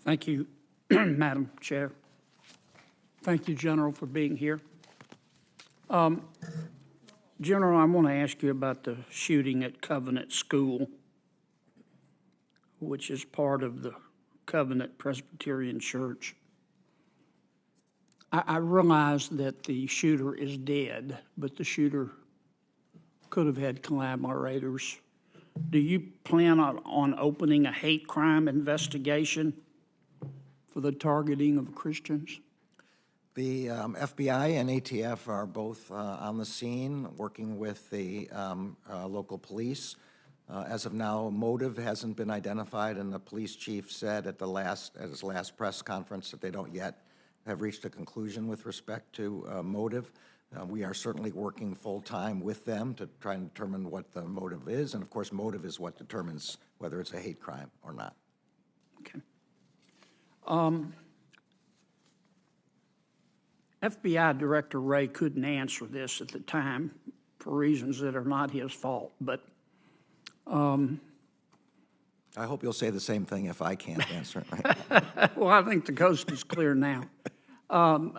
Thank you, Madam Chair. Thank you, General, for being here. General, I want to ask you about the shooting at Covenant School, which is part of the Covenant Presbyterian Church. I realize that the shooter is dead, but the shooter could have had collaborators. Do you plan on opening a hate crime investigation for the targeting of Christians? The FBI and ATF are both on the scene, working with the local police. As of now, motive hasn't been identified, and the police chief said at his last press conference that they don't yet have reached a conclusion with respect to motive. We are certainly working full-time with them to try and determine what the motive is, and of course, motive is what determines whether it's a hate crime or not. Okay. FBI Director Wray couldn't answer this at the time for reasons that are not his fault, but I hope you'll say the same thing if I can't answer it. Right? well, I think the coast is clear now.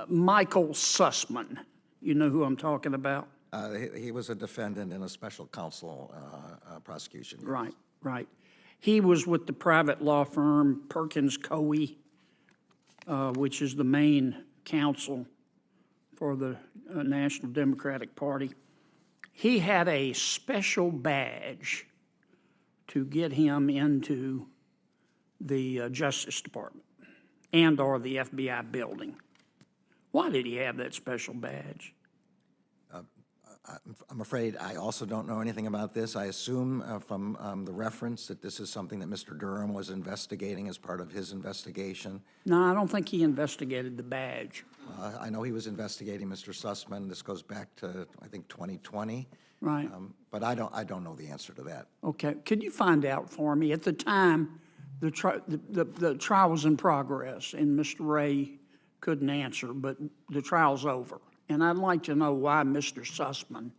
Michael Sussman, you know who I'm talking about? He was a defendant in a special counsel prosecution. Right, right. He was with the private law firm Perkins Coie, which is the main counsel for the National Democratic Party. He had a special badge to get him into the Justice Department and or the FBI building. Why did he have that special badge? I'm afraid I also don't know anything about this. I assume from the reference that this is something that Mr. Durham was investigating as part of his investigation. No, I don't think he investigated the badge. I know he was investigating Mr. Sussman. This goes back to, I think, 2020. Right. But I don't know the answer to that. Okay. Could you find out for me? At the time, the trial was in progress, and Mr. Wray couldn't answer, but the trial's over. And I'd like to know why Mr. Sussman,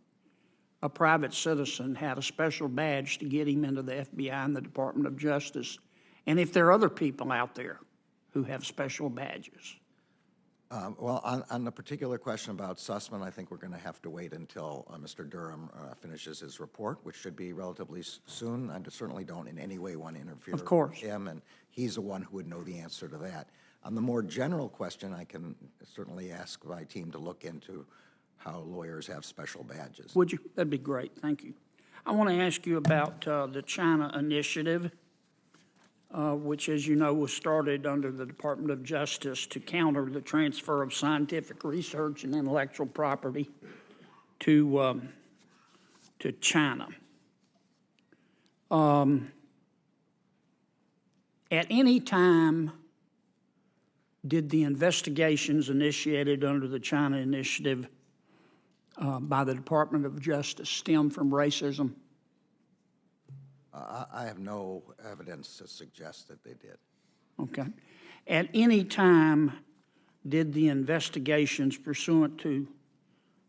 a private citizen, had a special badge to get him into the FBI and the Department of Justice, and if there are other people out there who have special badges. Well, on the particular question about Sussman, I think we're going to have to wait until Mr. Durham finishes his report, which should be relatively soon. I certainly don't in any way want to interfere with him, and he's the one who would know the answer to that. On the more general question, I can certainly ask my team to look into how lawyers have special badges. Would you? That'd be great. Thank you. I want to ask you about the China Initiative, which, as you know, was started under the Department of Justice to counter the transfer of scientific research and intellectual property to China. At any time, did the investigations initiated under the China Initiative by the Department of Justice stem from racism? I have no evidence to suggest that they did. Okay. At any time, did the investigations pursuant to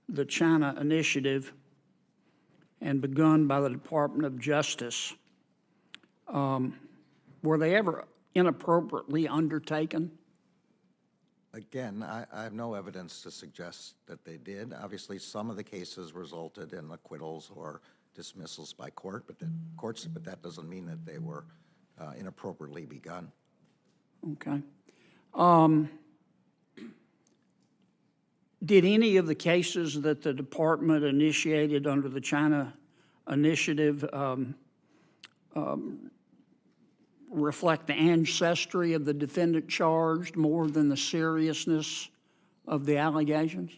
the China Initiative and begun by the Department of Justice, were they ever inappropriately undertaken? Again, I have no evidence to suggest that they did. Obviously, some of the cases resulted in acquittals or dismissals by courts, but that doesn't mean that they were inappropriately begun. Okay. Did any of the cases that the department initiated under the China Initiative reflect the ancestry of the defendant charged more than the seriousness of the allegations?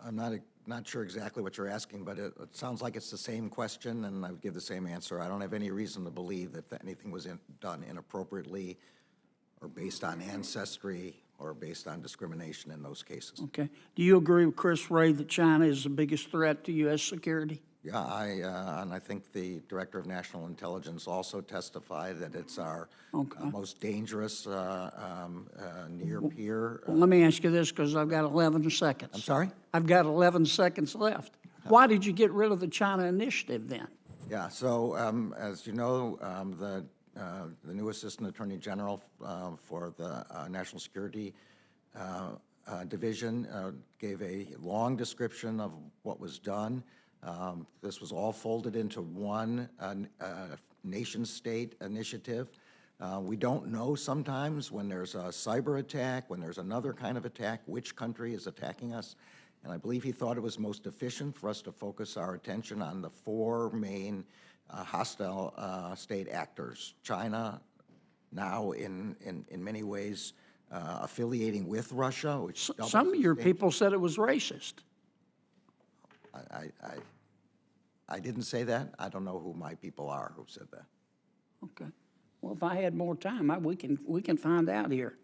I'm not sure exactly what you're asking, but it sounds like it's the same question, and I would give the same answer. I don't have any reason to believe that anything was done inappropriately or based on ancestry or based on discrimination in those cases. Okay. Do you agree with Chris Wray that China is the biggest threat to U.S. security? Yeah, and I think the Director of National Intelligence also testified that it's our most dangerous near peer. Well, let me ask you this, because I've got 11 seconds. I'm sorry? I've got 11 seconds left. Why did you get rid of the China Initiative then? Yeah, so as you know, the the new Assistant Attorney General for the National Security Division, gave a long description of what was done. This was all folded into one nation-state initiative. We don't know sometimes when there's a cyber attack, when there's another kind of attack, which country is attacking us. And I believe he thought it was most efficient for us to focus our attention on the four main hostile state actors. China, now in many ways affiliating with Russia, which Some of your people said it was racist. I didn't say that. I don't know who my people are who said that. Okay. Well, if I had more time, we can find out here.